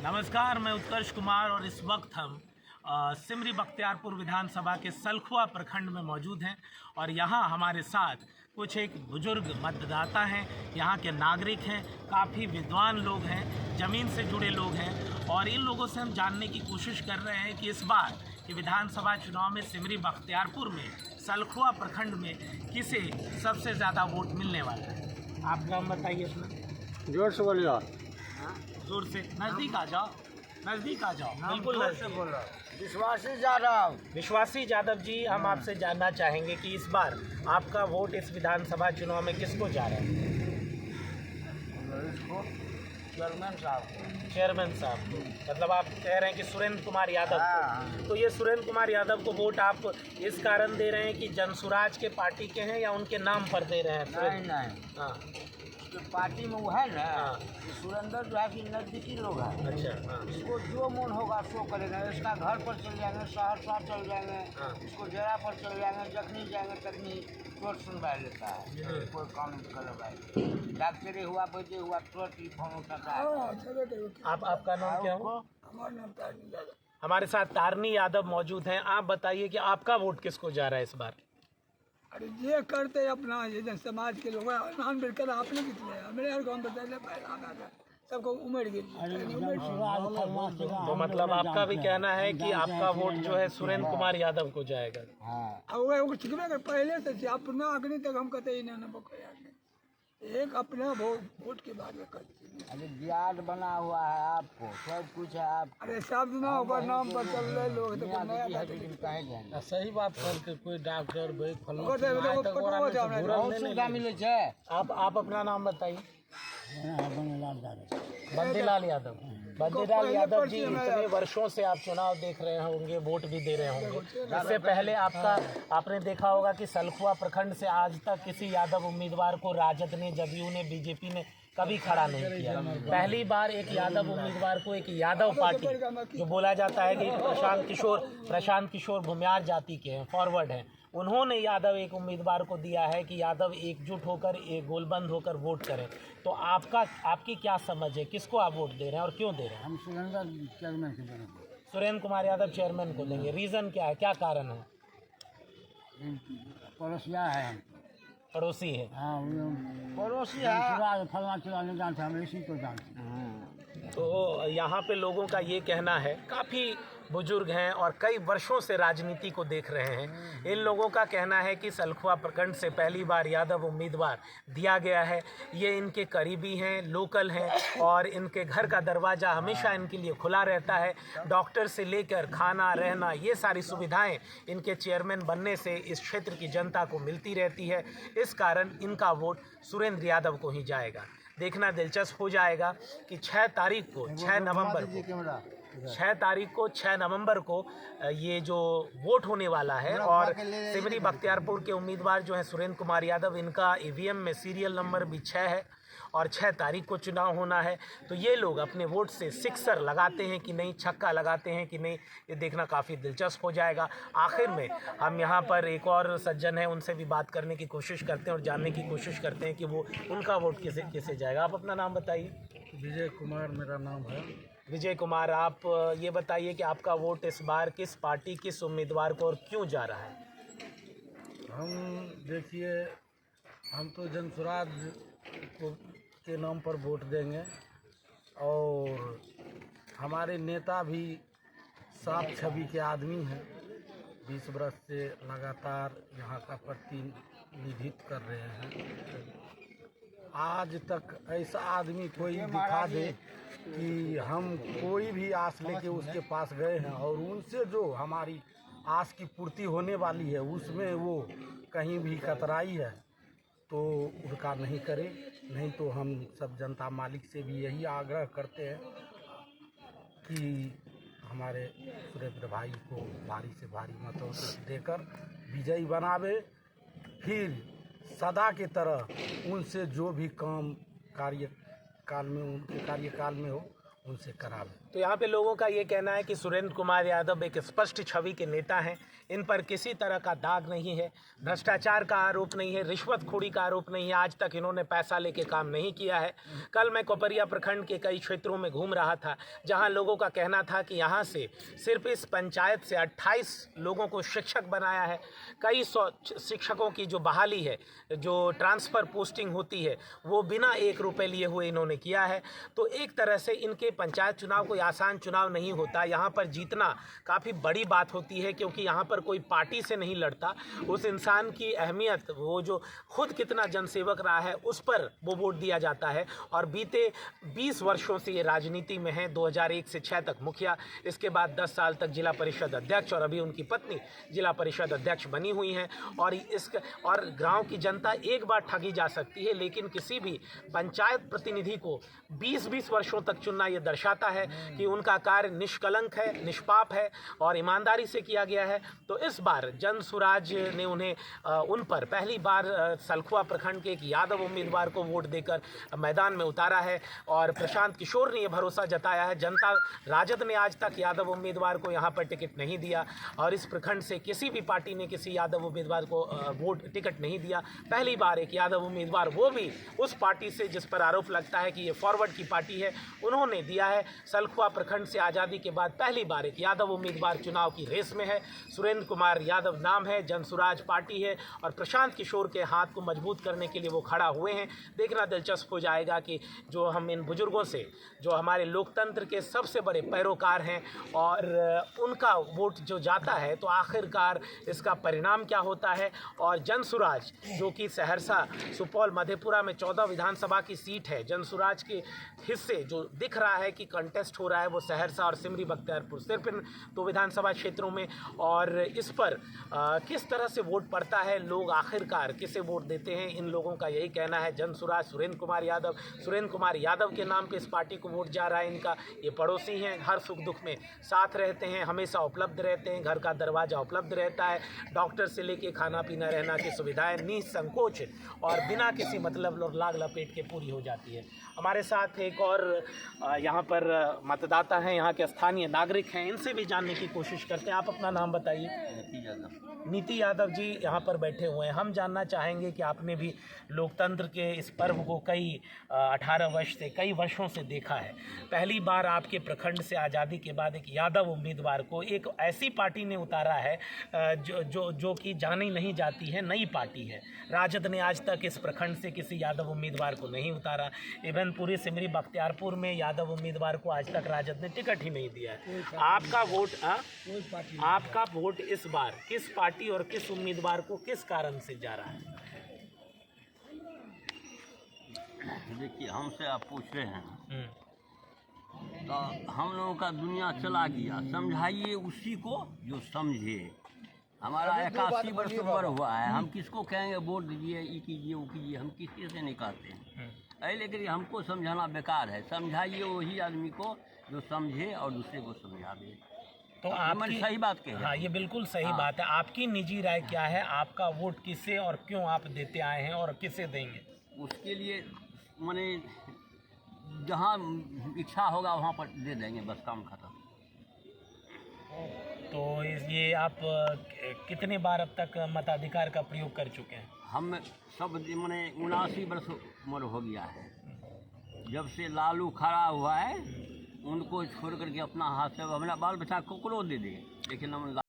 नमस्कार, मैं उत्कर्ष कुमार और इस वक्त हम सिमरी बख्तियारपुर विधानसभा के सलखुआ प्रखंड में मौजूद हैं और यहाँ हमारे साथ कुछ एक बुजुर्ग मतदाता हैं, यहाँ के नागरिक हैं, काफ़ी विद्वान लोग हैं, ज़मीन से जुड़े लोग हैं और इन लोगों से हम जानने की कोशिश कर रहे हैं कि इस बार के विधानसभा चुनाव में सिमरी बख्तियारपुर में सलखुआ प्रखंड में किसे सबसे ज़्यादा वोट मिलने वाला है। आप नाम बताइए अपना। जोर से बोलिए। जोर से, नज़दीक आ जाओ, नज़दीक आ जाओ, बिल्कुल नज़दीक बोल रहा हूँ। विश्वासी यादव जी, हम आपसे जानना चाहेंगे कि इस बार आपका वोट इस विधानसभा चुनाव में किसको जा रहा है? चेयरमैन साहब को, मतलब आप कह रहे हैं कि सुरेंद्र कुमार यादव को। तो ये सुरेंद्र कुमार यादव को वोट आप इस कारण दे रहे हैं कि जनसुराज के पार्टी के हैं या उनके नाम पर दे रहे हैं? नहीं, हाँ, पार्टी में वो है ना, हाँ। सुरेंद्र जो है कि नजदीकी लोग हैं। अच्छा, हाँ, इसको जो मन होगा सो करेगा। इसका घर पर चल जाएंगे, सहरसा चल जाएंगे, हाँ। इसको डेरा पर चल जाएंगे, जखनी जाएंगे तखनी तुरंत सुनवा लेता है। कोई काम करवाए, डॉक्टरी हुआ, बजे हुआ, तुरंत ही फोन उठाता है। आपका नाम क्या हो? हमारा नाम तारनी यादव। हमारे साथ तारनी यादव मौजूद हैं। आप बताइए कि आपका वोट किसको जा रहा है इस बार? अरे ये करते अपना ये जन समाज के लोग नाम बिल्कुल आपने कितने मेरे हर गाँव बताया पहला सबको उमड़ गई। तो मतलब आपका भी कहना है कि आपका वोट जो है सुरेंद्र कुमार यादव को जाएगा? अब पहले से अपना अग्नि तक हम कहते ही ना एक अपना वोट के बाद में करते। अरे याद बना हुआ है आपको, सब कुछ है आप। अरे सब ना होगा नाम पर चल रहे लोग तो कहे सही बात करके कोई डॉक्टर सुविधा मिले छे। आप अपना नाम बताइए। बंदीलाल यादव। बंदीलाल यादव जी, इतने वर्षों से आप चुनाव देख रहे होंगे, वोट भी दे रहे होंगे। इससे पहले आपने देखा होगा कि सलखुआ प्रखंड से आज तक किसी यादव उम्मीदवार को राजद ने, जदयू ने, बीजेपी ने कभी खड़ा नहीं किया। पहली बार एक यादव उम्मीदवार को, एक यादव पार्टी जो बोला जाता है कि प्रशांत किशोर भूमियार जाति के हैं, फॉरवर्ड हैं, उन्होंने यादव एक उम्मीदवार को दिया है कि यादव एकजुट होकर, एक गोलबंद होकर वोट करें। तो आपकी क्या समझ है, किसको आप वोट दे रहे हैं और क्यों दे रहे हैं? हम सुरेंद्र चेयरमैन को देंगे। सुरेंद्र कुमार यादव चेयरमैन को देंगे। रीज़न क्या है, क्या कारण है? पड़ोसिया है, पड़ोसी है। हाँ, पड़ोसी है। फलना चिला नहीं जानते, हम इसी को जानते हैं। तो यहाँ पे लोगों का ये कहना है, काफ़ी बुजुर्ग हैं और कई वर्षों से राजनीति को देख रहे हैं, इन लोगों का कहना है कि सलखुआ प्रखंड से पहली बार यादव उम्मीदवार दिया गया है। ये इनके करीबी हैं, लोकल हैं और इनके घर का दरवाज़ा हमेशा इनके लिए खुला रहता है। डॉक्टर से लेकर खाना, रहना, ये सारी सुविधाएं इनके चेयरमैन बनने से इस क्षेत्र की जनता को मिलती रहती है। इस कारण इनका वोट सुरेंद्र यादव को ही जाएगा। देखना दिलचस्प हो जाएगा कि 6 तारीख को 6 नवंबर को ये जो वोट होने वाला है और सिमरी बख्तियारपुर के उम्मीदवार जो हैं सुरेंद्र कुमार यादव, इनका ईवीएम में सीरियल नंबर भी 6 है और 6 तारीख को चुनाव होना है। तो ये लोग अपने वोट से सिक्सर लगाते हैं कि नहीं, छक्का लगाते हैं कि नहीं, ये देखना काफ़ी दिलचस्प हो जाएगा। आखिर में हम यहाँ पर एक और सज्जन हैं, उनसे भी बात करने की कोशिश करते हैं और जानने की कोशिश करते हैं कि वो उनका वोट किसे जाएगा। आप अपना नाम बताइए। विजय कुमार मेरा नाम है। विजय कुमार, आप ये बताइए कि आपका वोट इस बार किस पार्टी, किस उम्मीदवार को और क्यों जा रहा है? हम देखिए, हम तो जनसुराज के नाम पर वोट देंगे और हमारे नेता भी साफ छवि के आदमी हैं। 20 वर्ष से लगातार यहाँ का प्रतिनिधित्व कर रहे हैं। आज तक ऐसा आदमी कोई दिखा दे कि हम कोई भी आस लेके उसके पास गए हैं और उनसे जो हमारी आस की पूर्ति होने वाली है उसमें वो कहीं भी कतराई है तो उनका नहीं करे। नहीं तो हम सब जनता मालिक से भी यही आग्रह करते हैं कि हमारे सुरेंद्र भाई को भारी से भारी मतों से देकर विजयी बनावे। फिर सदा की तरह उनसे जो भी काम कार्यकाल में, उनके कार्यकाल में हो, उनसे करा लें। तो यहाँ पे लोगों का ये कहना है कि सुरेंद्र कुमार यादव एक स्पष्ट छवि के नेता हैं, इन पर किसी तरह का दाग नहीं है, भ्रष्टाचार का आरोप नहीं है, रिश्वतखोरी का आरोप नहीं है, आज तक इन्होंने पैसा लेके काम नहीं किया है। कल मैं कोपरिया प्रखंड के कई क्षेत्रों में घूम रहा था जहाँ लोगों का कहना था कि यहाँ से सिर्फ इस पंचायत से 28 लोगों को शिक्षक बनाया है, कई 100 शिक्षकों की जो बहाली है, जो ट्रांसफ़र पोस्टिंग होती है, वो बिना 1 रुपये लिए हुए इन्होंने किया है। तो एक तरह से इनके पंचायत चुनाव कोई आसान चुनाव नहीं होता, यहाँ पर जीतना काफ़ी बड़ी बात होती है, क्योंकि यहाँ पर कोई पार्टी से नहीं लड़ता। उस इंसान की अहमियत, वो जो खुद कितना जनसेवक रहा है, उस पर वो वोट दिया जाता है। और बीते 20 वर्षों से ये राजनीति में है, 2001 से 6 तक मुखिया, इसके बाद 10 साल तक जिला परिषद अध्यक्ष और अभी उनकी पत्नी जिला परिषद अध्यक्ष बनी हुई हैं। और गाँव की जनता एक बार ठगी जा सकती है, लेकिन किसी भी पंचायत प्रतिनिधि को 20-20 वर्षों तक चुनना ये दर्शाता है कि उनका कार्य निष्कलंक है, निष्पाप है और ईमानदारी से किया गया है। तो इस बार जन सुराज ने उन पर पहली बार सलखुआ प्रखंड के एक यादव उम्मीदवार को वोट देकर मैदान में उतारा है और प्रशांत किशोर ने यह भरोसा जताया है। जनता राजद ने आज तक यादव उम्मीदवार को यहाँ पर टिकट नहीं दिया और इस प्रखंड से किसी भी पार्टी ने किसी यादव उम्मीदवार को टिकट नहीं दिया। पहली बार एक यादव उम्मीदवार, वो भी उस पार्टी से जिस पर आरोप लगता है कि ये फॉरवर्ड की पार्टी है, उन्होंने दिया है। सलखुआ प्रखंड से आज़ादी के बाद पहली बार एक यादव उम्मीदवार चुनाव की रेस में है। सुरेंद्र कुमार यादव नाम है, जनसुराज पार्टी है और प्रशांत किशोर के हाथ को मजबूत करने के लिए वो खड़ा हुए हैं। देखना दिलचस्प हो जाएगा कि जो हम इन बुजुर्गों से, जो हमारे लोकतंत्र के सबसे बड़े पैरोकार हैं और उनका वोट जो जाता है, तो आखिरकार इसका परिणाम क्या होता है। और जनसुराज जो कि सहरसा, सुपौल, मधेपुरा में 14 विधानसभा की सीट है, जनसुराज के हिस्से जो दिख रहा है कि कंटेस्ट हो रहा है वो सहरसा और सिमरी बख्तियारपुर, सिर्फ इन 2 विधानसभा क्षेत्रों में। और इस पर किस तरह से वोट पड़ता है, लोग आखिरकार किसे वोट देते हैं, इन लोगों का यही कहना है। जनसुराज सुरेंद्र कुमार यादव के नाम पे इस पार्टी को वोट जा रहा है। इनका ये पड़ोसी हैं, हर सुख दुख में साथ रहते हैं, हमेशा उपलब्ध रहते हैं, घर का दरवाज़ा उपलब्ध रहता है, डॉक्टर से लेके खाना पीना रहना की सुविधाएं निसंकोच और बिना किसी मतलब और लाग लपेट के पूरी हो जाती है। हमारे साथ एक और यहाँ पर मतदाता हैं, यहाँ के स्थानीय नागरिक हैं, इनसे भी जानने की कोशिश करते हैं। आप अपना नाम बताइए। नीति यादव जी यहाँ पर बैठे हुए हैं। हम जानना चाहेंगे कि आपने भी लोकतंत्र के इस पर्व को 18 वर्ष से, कई वर्षों से देखा है। पहली बार आपके प्रखंड से आज़ादी के बाद एक यादव उम्मीदवार को एक ऐसी पार्टी ने उतारा है जो कि जानी नहीं जाती है, नई पार्टी है। राजद ने आज तक इस प्रखंड से किसी यादव उम्मीदवार को नहीं उतारा। इवन पूरे सिमरी बख्तियारपुर में यादव उम्मीदवार को आज तक राजद ने टिकट ही नहीं दिया है। आपका वोट इस बार किस पार्टी और किस उम्मीदवार को किस कारण से जा रहा है? देखिए, हमसे आप पूछ रहे हैं तो हम लोगों का दुनिया चला गया, समझाइए उसी को जो समझे। हमारा 81 वर्ष उम्र हुआ है, हम किसको कहेंगे वोट दीजिए, ये कीजिए, वो कीजिए, हम किसी से नहीं कहते हैं। लेकिन हमको समझाना बेकार है। समझाइए वही आदमी को जो समझे और दूसरे को समझा दे। तो आपकी सही बात कही। हाँ, ये बिल्कुल सही बात है। आपकी निजी राय क्या है? आपका वोट किसे और क्यों आप देते आए हैं और किसे देंगे? उसके लिए माने जहाँ इच्छा होगा वहाँ पर दे देंगे, बस काम खत्म। तो ये आप कितने बार अब तक मताधिकार का प्रयोग कर चुके हैं? हम सब माने 79 वर्ष उम्र हो गया है। जब से लालू खड़ा हुआ है, उनको छोड़ करके अपना हाथ से, हमारा बाल बच्चा को दे दे, लेकिन हम